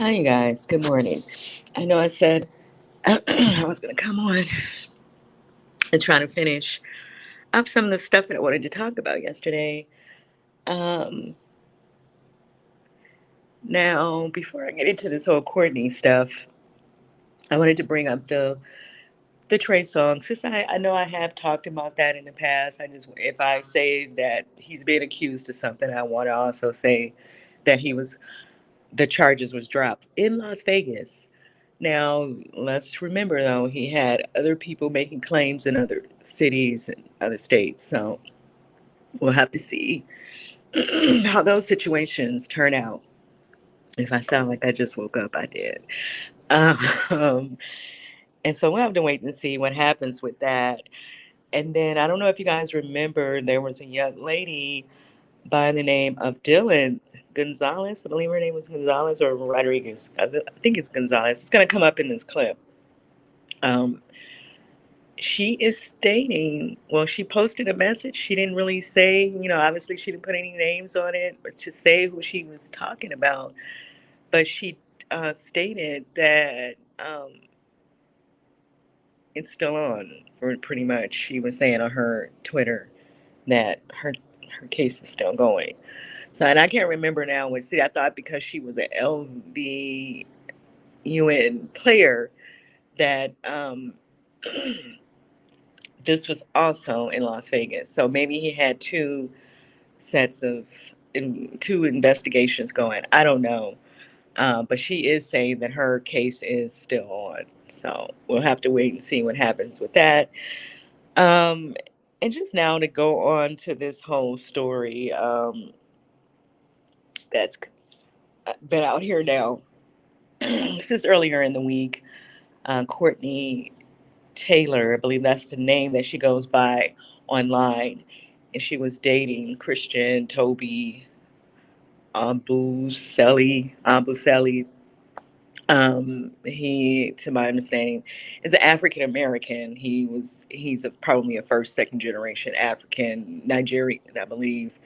Hi, you guys. Good morning. I know I said I was going to come on and try to finish up some of the stuff that I wanted to talk about yesterday. Um, Now, before I get into this whole Courtney stuff, I wanted to bring up the Trey Songz. Since I know I have talked about that in the past, I just if I say that he's being accused of something, I want to also say that the charges was dropped in Las Vegas. Now, let's remember though, he had other people making claims in other cities and other states. So we'll have to see how those situations turn out. If I sound like I just woke up, I did. Um, and so we'll have to wait and see what happens with that. And then I don't know if you guys remember, there was a young lady by the name of Dylan Gonzalez. I believe her name was Gonzalez or Rodriguez. I think it's Gonzalez. It's going to come up in this clip. Um, she is stating, well, she posted a message. She didn't really say, obviously she didn't put any names on it, but to say who she was talking about. But she stated that it's still on for pretty much. She was saying on her Twitter that her case is still going. So, and I can't remember now. See, I thought because she was an LVUN player that this was also in Las Vegas. So maybe he had two investigations going. I don't know. But she is saying that her case is still on. So we'll have to wait and see what happens with that. Um, and just now to go on to this whole story that's been out here now. This is earlier in the week. Courtney Tailor, I believe that's the name that she goes by online, and she was dating Christian Toby Ambuselli. He, to my understanding, is an African American. Probably a first, second generation African Nigerian, I believe.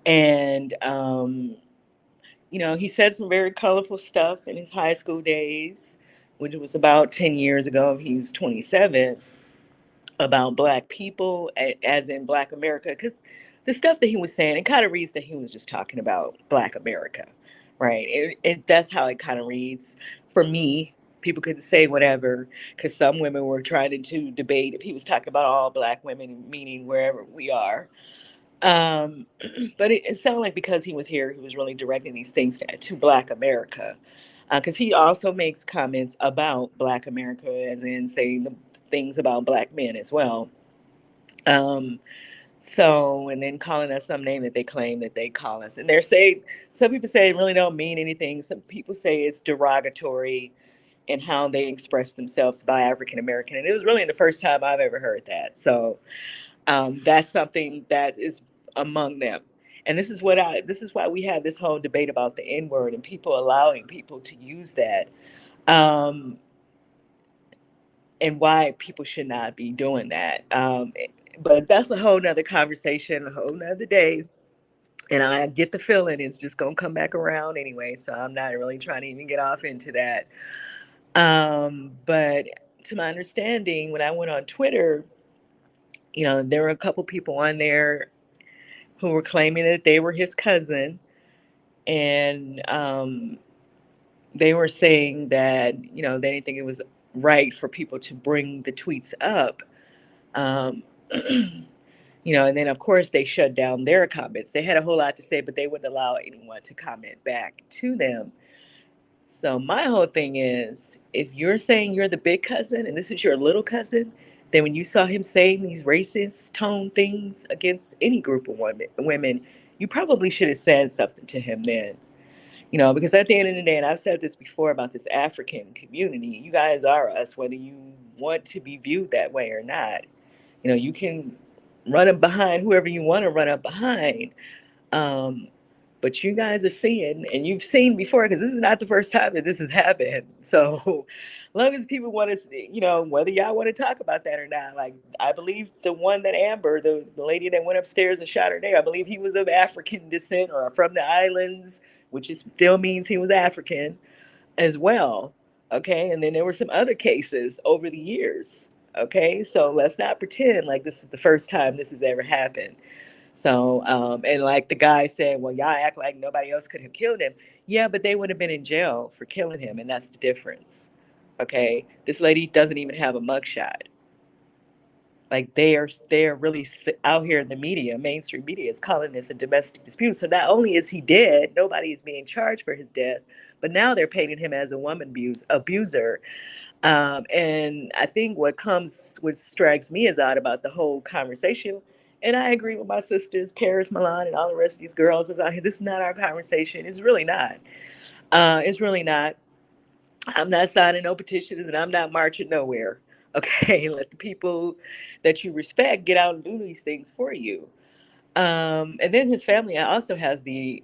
And he said some very colorful stuff in his high school days, which was about 10 years ago. He was 27, about Black people, as in Black America, because the stuff that he was saying, it kind of reads that he was just talking about Black America, right? That's how it kind of reads for me. People could say whatever, because some women were trying to debate if he was talking about all Black women, meaning wherever we are. Um, but it sounded like because he was here, he was really directing these things to Black America. Because he also makes comments about Black America, as in saying the things about Black men as well. Um, and then calling us some name that they claim that they call us. And they're saying, some people say it really don't mean anything. Some people say it's derogatory in how they express themselves by African American. And it was really the first time I've ever heard that. So that's something that is among them. And this is why we have this whole debate about the N word and people allowing people to use that, um, and why people should not be doing that. But that's a whole nother conversation, a whole nother day. And I get the feeling it's just gonna come back around anyway. So I'm not really trying to even get off into that. But to my understanding, when I went on Twitter, there were a couple people on there who were claiming that they were his cousin, and they were saying that they didn't think it was right for people to bring the tweets up. Um, and then of course they shut down their comments. They had a whole lot to say, but they wouldn't allow anyone to comment back to them. So my whole thing is, if you're saying you're the big cousin and this is your little cousin, then when you saw him saying these racist tone things against any group of women, you probably should have said something to him then. Because at the end of the day, and I've said this before about this African community, you guys are us, whether you want to be viewed that way or not. You can run up behind whoever you want to run up behind. Um, but you guys are seeing, and you've seen before, because this is not the first time that this has happened. So, as long as people want to, whether y'all want to talk about that or not, like I believe the one that Amber, the lady that went upstairs and shot her there, I believe he was of African descent or from the islands, which still means he was African. as well. Okay. And then there were some other cases over the years. Okay. So let's not pretend like this is the first time this has ever happened. So, and like the guy said, well, y'all act like nobody else could have killed him. Yeah, but they would have been in jail for killing him. And that's the difference. Okay. This lady doesn't even have a mugshot. Like they are really out here in the media, mainstream media is calling this a domestic dispute. So not only is he dead, nobody is being charged for his death, but now they're painting him as a abuser. And I think what strikes me as odd about the whole conversation, and I agree with my sisters, Paris, Milan, and all the rest of these girls, is out here. This is not our conversation. It's really not. It's really not. I'm not signing no petitions and I'm not marching nowhere. Okay, let the people that you respect get out and do these things for you. And then his family also has they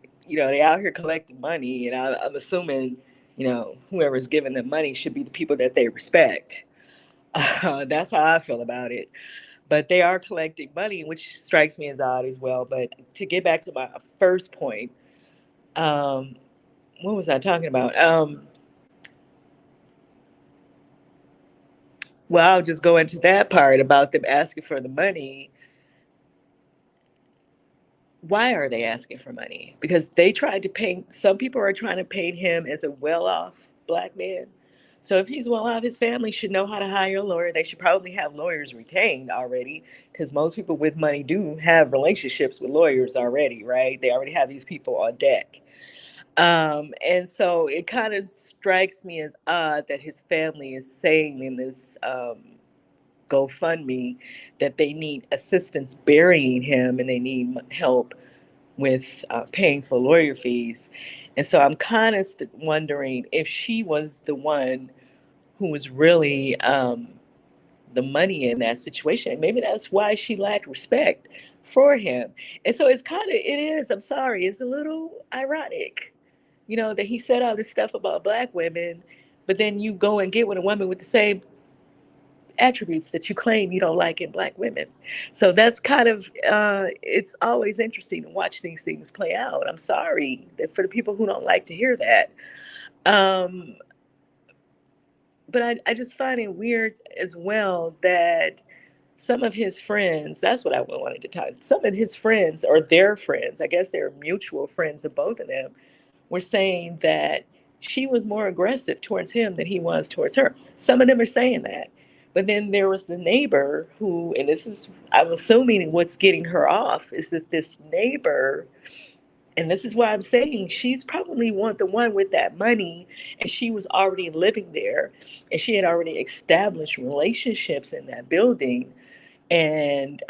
out here collecting money, and I'm assuming, whoever's giving them money should be the people that they respect. That's how I feel about it. But they are collecting money, which strikes me as odd as well. But to get back to my first point, um, what was I talking about? Well, I'll just go into that part about them asking for the money. Why are they asking for money? Because they tried to paint, some people are trying to paint him as a well off black man. So if he's well off, his family should know how to hire a lawyer. They should probably have lawyers retained already, because most people with money do have relationships with lawyers already, right? They already have these people on deck. And so it kind of strikes me as odd that his family is saying in this GoFundMe that they need assistance burying him and they need help with paying for lawyer fees. And so I'm kind of wondering if she was the one who was really the money in that situation. Maybe that's why she lacked respect for him. And so I'm sorry, it's a little ironic, that he said all this stuff about black women, but then you go and get with a woman with the same attributes that you claim you don't like in black women. So that's kind of it's always interesting to watch these things play out. I'm sorry that for the people who don't like to hear that. Um, but I just find it weird as well that some of his friends, that's what I wanted to talk, some of his friends or their friends, I guess they're mutual friends of both of them, were saying that she was more aggressive towards him than he was towards her. Some of them are saying that. But then there was the neighbor who, and this is, I'm assuming what's getting her off, is that this neighbor, and this is why I'm saying she's probably the one with that money, and she was already living there, and she had already established relationships in that building. And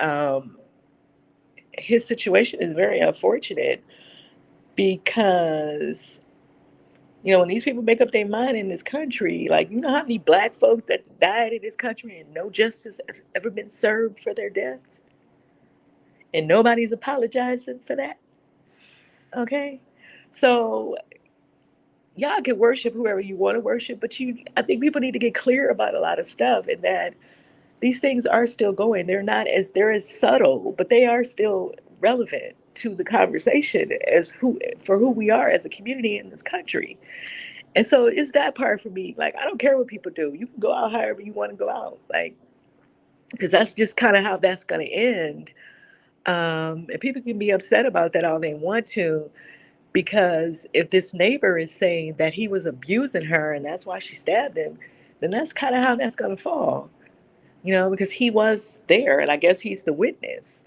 his situation is very unfortunate because when these people make up their mind in this country, like, how many black folks that died in this country and no justice has ever been served for their deaths? And nobody's apologizing for that. Okay. So y'all can worship whoever you want to worship, but I think people need to get clear about a lot of stuff, and that these things are still going. They're as subtle, but they are still relevant to the conversation for who we are as a community in this country. And so it's that part for me. Like, I don't care what people do. You can go out however you want to go out. Like, because that's just kind of how that's going to end. And people can be upset about that all they want to, because if this neighbor is saying that he was abusing her and that's why she stabbed him, then that's kind of how that's going to fall, because he was there and I guess he's the witness.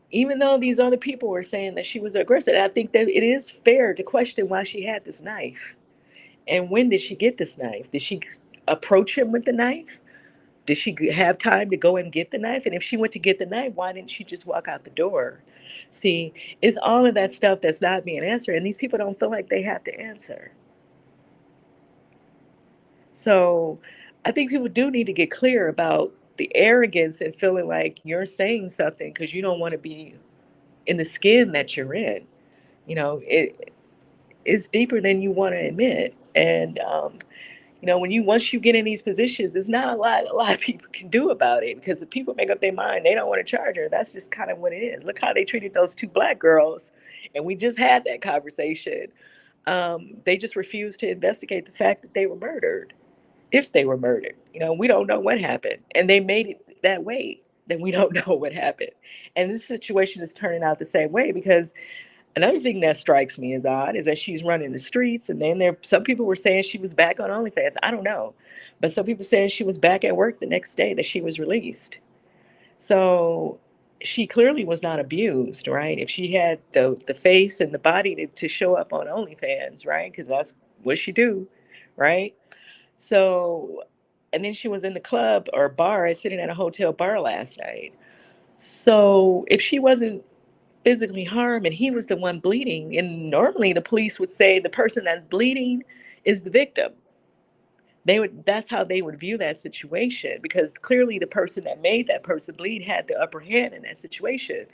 Even though these other people were saying that she was aggressive, I think that it is fair to question why she had this knife. And when did she get this knife? Did she approach him with the knife? Did she have time to go and get the knife? And if she went to get the knife, why didn't she just walk out the door? See, it's all of that stuff that's not being answered, and these people don't feel like they have to answer. So I think people do need to get clear about the arrogance and feeling like you're saying something because you don't want to be in the skin that you're in. It's deeper than you want to admit. And once you get in these positions, there's not a lot of people can do about it, because if people make up their mind they don't want to charge her, that's just kind of what it is. Look how they treated those two black girls, and we just had that conversation. They just refused to investigate the fact that they were murdered. If they were murdered, we don't know what happened, and they made it that way. Then we don't know what happened, and this situation is turning out the same way because another thing that strikes me as odd is that she's running the streets, and then some people were saying she was back on OnlyFans. I don't know, but some people saying she was back at work the next day that she was released. So she clearly was not abused, right? If she had the face and the body to show up on OnlyFans, right? Because that's what she do, right? So, and then she was in the club or bar, sitting at a hotel bar last night. So if she wasn't physically harmed and he was the one bleeding, and normally the police would say the person that's bleeding is the victim. That's how they would view that situation because clearly the person that made that person bleed had the upper hand in that situation.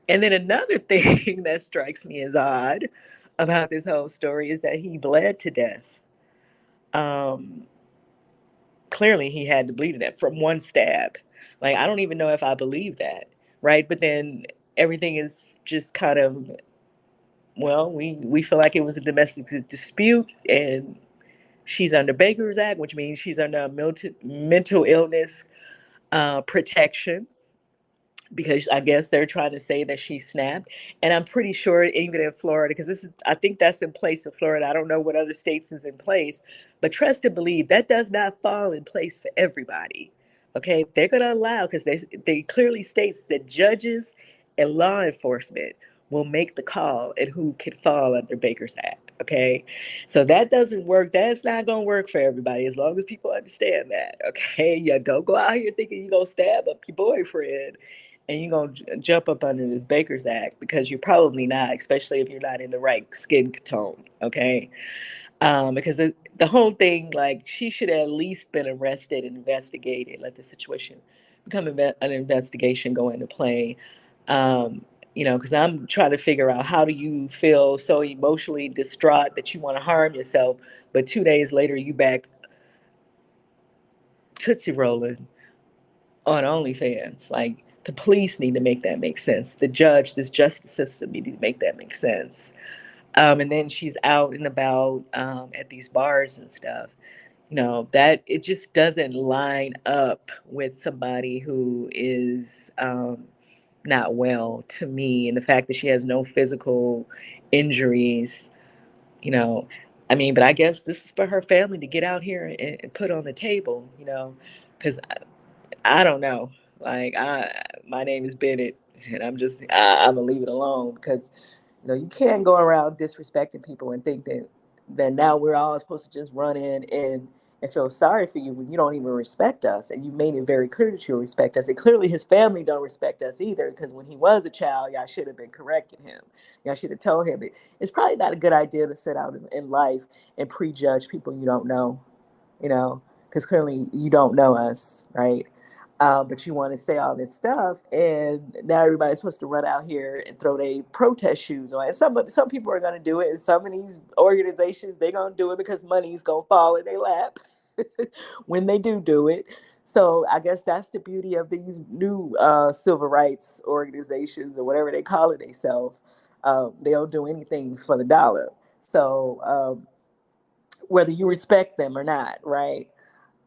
And then another thing that strikes me as odd about this whole story is that he bled to death. Um, Clearly he had to bleed to death from one stab. Like, I don't even know if I believe that, right? But then everything is just kind of, well, we feel like it was a domestic dispute, and she's under Baker's Act, which means she's under mental illness protection, because I guess they're trying to say that she snapped. And I'm pretty sure even in Florida, because I think that's in place in Florida. I don't know what other states is in place, but trust and believe that does not fall in place for everybody. Okay, they're going to allow, because they clearly states that judges and law enforcement will make the call and who can fall under Baker's Act. Okay, so that doesn't work. That's not going to work for everybody, as long as people understand that. Okay, yeah, don't go out here thinking you're going to stab up your boyfriend and you're going to jump up under this Baker's Act, because you're probably not, especially if you're not in the right skin tone, okay? Because the whole thing, like, she should have at least been arrested and investigated, let the situation become an investigation go into play. Um, because I'm trying to figure out, how do you feel so emotionally distraught that you want to harm yourself, but 2 days later you back Tootsie Rolling on OnlyFans? Like, the police need to make that make sense. The judge, this justice system need to make that make sense. And then she's out and about at these bars and stuff. That it just doesn't line up with somebody who is not well, to me. And the fact that she has no physical injuries, you know, I mean, but I guess this is for her family to get out here and put on the table, because I don't know. Like, my name is Bennett, and I'm gonna leave it alone, because you can't go around disrespecting people and think that now we're all supposed to just run in and feel sorry for you when you don't even respect us, and you made it very clear that you respect us. And clearly his family don't respect us either, because when he was a child, y'all should have been correcting him. Y'all should have told him it's probably not a good idea to set out in life and prejudge people you don't know, because clearly you don't know us, right? But you want to say all this stuff, and now everybody's supposed to run out here and throw their protest shoes on. And some people are going to do it, and some of these organizations, they're going to do it because money's going to fall in their lap when they do it. So I guess that's the beauty of these new civil rights organizations, or whatever they call it themselves. They'll do anything for the dollar. So whether you respect them or not, right?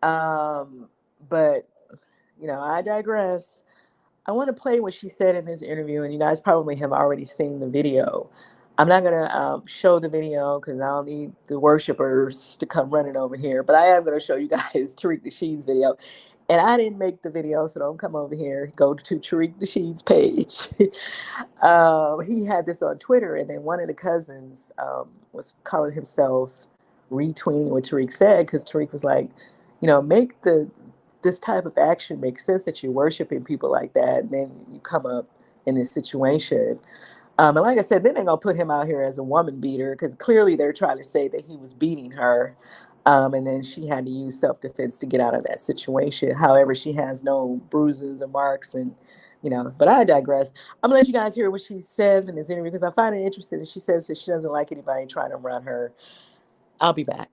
But I digress. I want to play what she said in this interview, and you guys probably have already seen the video. I'm not going to show the video because I don't need the worshipers to come running over here, but I am going to show you guys Tariq Nasheed's video. And I didn't make the video, so don't come over here. Go to Tariq Nasheed's page. He had this on Twitter, and then one of the cousins was calling himself retweeting what Tariq said, because Tariq was like, make this type of action make sense, that you're worshiping people like that, and then you come up in this situation. And like I said, then they're going to put him out here as a woman beater, because clearly they're trying to say that he was beating her. And then she had to use self-defense to get out of that situation. However, she has no bruises or marks, but I digress. I'm going to let you guys hear what she says in this interview, because I find it interesting that she says that she doesn't like anybody trying to run her. I'll be back.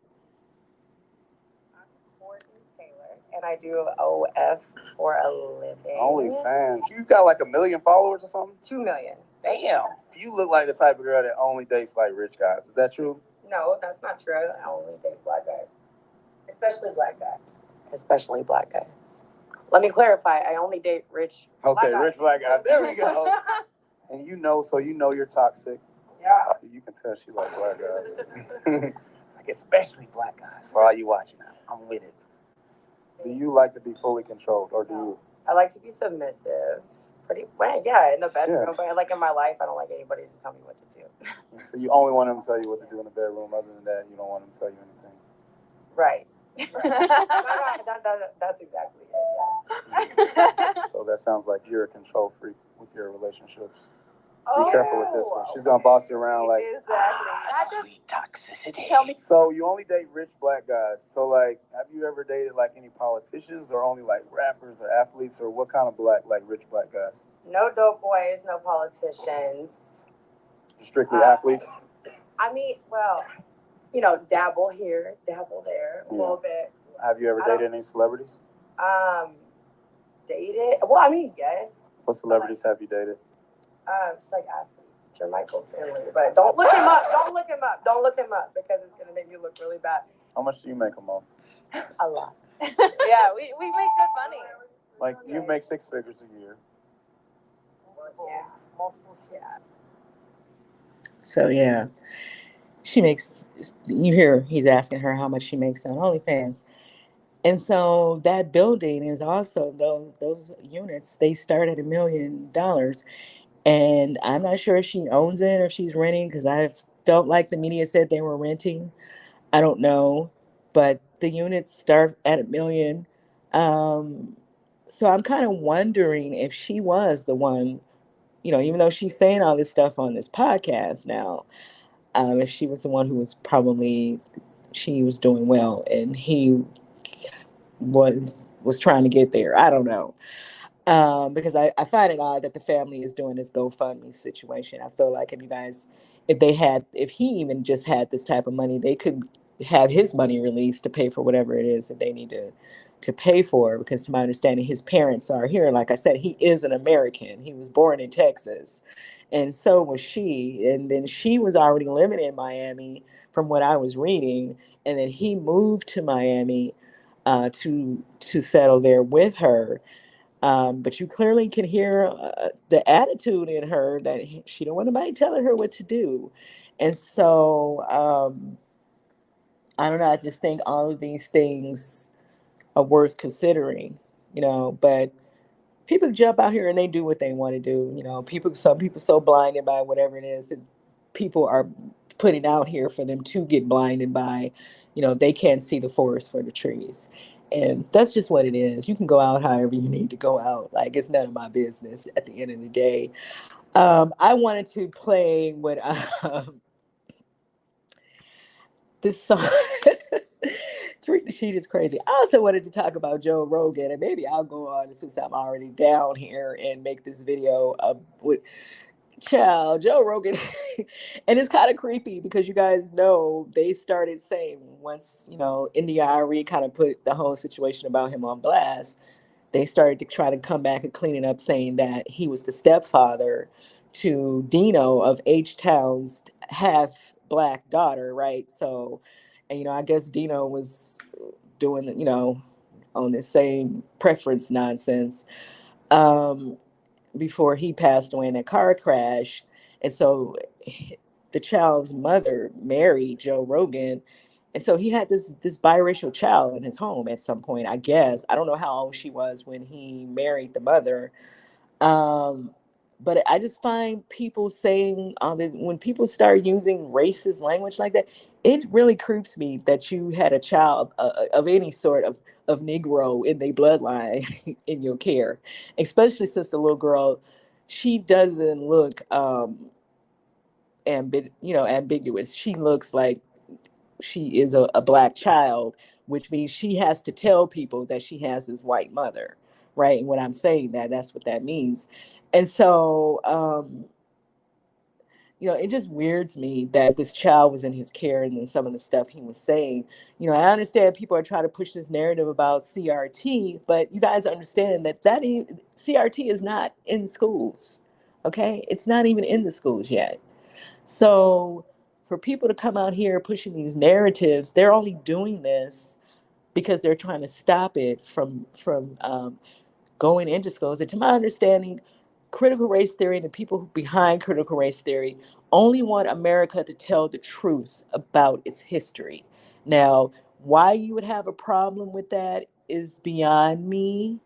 I'm Courtney Tailor, and I do OF for a living. OnlyFans. You got like 1 million followers or something? 2 million. Damn. You look like the type of girl that only dates like rich guys. Is that true? No, that's not true. I only date black guys, especially black guys. Especially black guys. Let me clarify. I only date rich. Okay, black rich guys. black guys. There we go. And you know you're toxic. Yeah. You can tell she like black guys. It's like especially black guys. For all you watching, I'm with it. Do you like to be fully controlled, or do you? I like to be submissive. Pretty well, yeah, in the bedroom, Yes. but like in my life, I don't like anybody to tell me what to do. So you only want them to tell you what to do in the bedroom. Other than that, you don't want them to tell you anything. Right. That's exactly it. Yes. So that sounds like you're a control freak with your relationships. Oh, Be careful with this one. She's gonna boss you around like exactly. sweet toxicity. Tell me. So you only date rich black guys. So like, have you ever dated like any politicians or only like rappers or athletes, or what kind of rich black guys? No dope boys, no politicians. Strictly athletes. I mean, well, dabble here, dabble there, a little bit. Have you ever dated any celebrities? Dated? Well, I mean, yes. What celebrities have you dated? Just like athlete, Jermichael Finley. But don't look him up. Don't look him up. Don't look him up because it's gonna make me look really bad. How much do you make a month? A lot. Yeah, we make good money. Like you make 6 figures a year. Yeah, multiple shifts. So yeah, she makes. You hear he's asking her how much she makes on OnlyFans, and so that building is also those units. They start at $1 million, and I'm not sure if she owns it or if she's renting because I felt like the media said they were renting. I don't know, but the units start at $1 million. Um, so I'm kind of wondering if she was the one, even though she's saying all this stuff on this podcast now, if she was the one who was probably she was doing well and he was trying to get there. I don't know. Because I find it odd that the family is doing this GoFundMe situation. I feel like if he even just had this type of money, they could have his money released to pay for whatever it is that they need to pay for. Because to my understanding, his parents are here. Like I said, he is an American. He was born in Texas, and so was she. And then she was already living in Miami, from what I was reading, and then he moved to Miami to settle there with her. But you clearly can hear the attitude in her that she don't want anybody telling her what to do. And so I don't know. I just think all of these things are worth considering, but people jump out here and they do what they want to do. Some people so blinded by whatever it is that people are putting out here for them to get blinded by. They can't see the forest for the trees. And that's just what it is. You can go out however you need to go out. Like, it's none of my business at the end of the day. I wanted to play what this song. Treat the Sheet is crazy. I also wanted to talk about Joe Rogan, and maybe I'll go on since I'm already down here and make this video with Joe Rogan. And it's kind of creepy because you guys know they started saying once, India Ari kind of put the whole situation about him on blast, they started to try to come back and clean it up, saying that he was the stepfather to Dino of H-Town's half black daughter, right? So, and I guess Dino was doing, on the same preference nonsense. Before he passed away in a car crash. And so the child's mother married Joe Rogan. And so he had this biracial child in his home at some point, I guess. I don't know how old she was when he married the mother. Um, but I just find people saying when people start using racist language like that, it really creeps me that you had a child of any sort of Negro in their bloodline in your care, especially since the little girl, she doesn't look ambiguous. She looks like she is a black child, which means she has to tell people that she has this white mother, right? And when I'm saying that, that's what that means. And so, it just weirds me that this child was in his care and then some of the stuff he was saying. I understand people are trying to push this narrative about CRT, but you guys understand that CRT is not in schools, okay? It's not even in the schools yet. So for people to come out here pushing these narratives, they're only doing this because they're trying to stop it from going into schools. And to my understanding, critical race theory and the people behind critical race theory only want America to tell the truth about its history. Now, why you would have a problem with that is beyond me.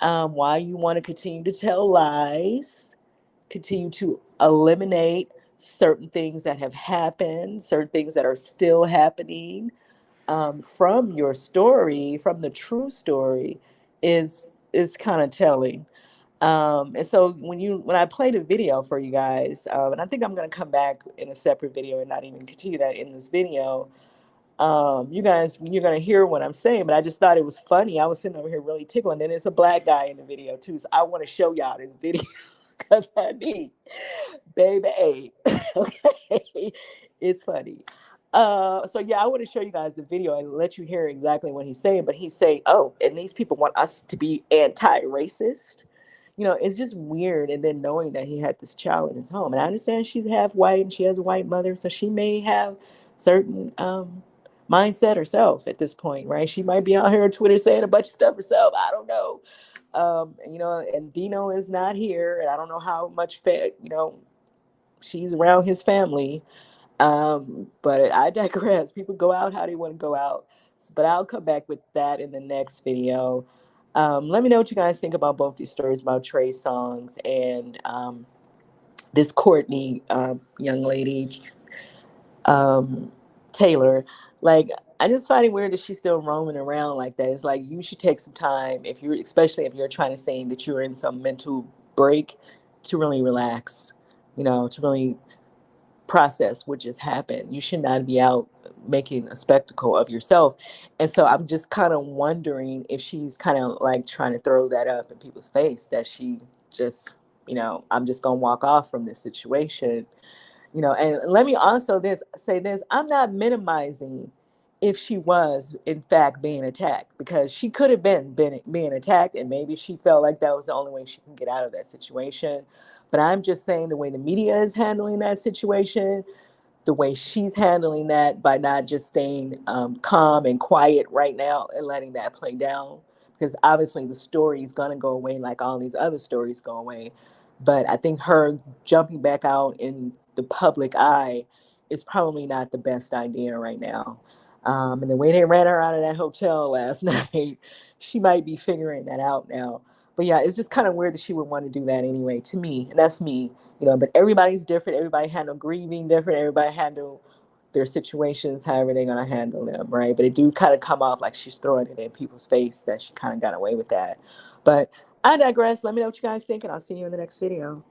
Why you want to continue to tell lies, continue to eliminate certain things that have happened, certain things that are still happening, from your story, from the true story, is kind of telling. And so when I play the video for you guys, and I think I'm going to come back in a separate video and not even continue that in this video. You guys, you're going to hear what I'm saying, but I just thought it was funny. I was sitting over here really tickled, and then there's a black guy in the video too, so I want to show y'all this video because I need baby. Okay, it's funny. So yeah, I want to show you guys the video and let you hear exactly what he's saying. But he's saying, "Oh, and these people want us to be anti-racist." It's just weird. And then knowing that he had this child in his home, and I understand she's half white and she has a white mother, so she may have certain mindset herself at this point, right? She might be out here on Twitter saying a bunch of stuff herself. I don't know. And Dino is not here, and I don't know how much she's around his family. But I digress. People go out how they want to go out. But I'll come back with that in the next video. Let me know what you guys think about both these stories about Trey Songz and this Courtney young lady, um, Taylor. Like, I just find it weird that she's still roaming around like that. It's like you should take some time, especially if you're trying to say that you're in some mental break, to really relax, to really process what just happened. You should not be out making a spectacle of yourself. And so I'm just kind of wondering if she's kind of like trying to throw that up in people's face, that she just, I'm just going to walk off from this situation. And let me also say this, I'm not minimizing if she was in fact being attacked, because she could have been being attacked, and maybe she felt like that was the only way she can get out of that situation. But I'm just saying the way the media is handling that situation, the way she's handling that by not just staying calm and quiet right now and letting that play down, because obviously the story is going to go away like all these other stories go away. But I think her jumping back out in the public eye is probably not the best idea right now. And the way they ran her out of that hotel last night, she might be figuring that out now. But yeah, it's just kind of weird that she would want to do that anyway, to me. And that's me, but everybody's different. Everybody handle grieving different. Everybody handle their situations however they're going to handle them, right? But it do kind of come off like she's throwing it in people's face that she kind of got away with that. But I digress. Let me know what you guys think, and I'll see you in the next video.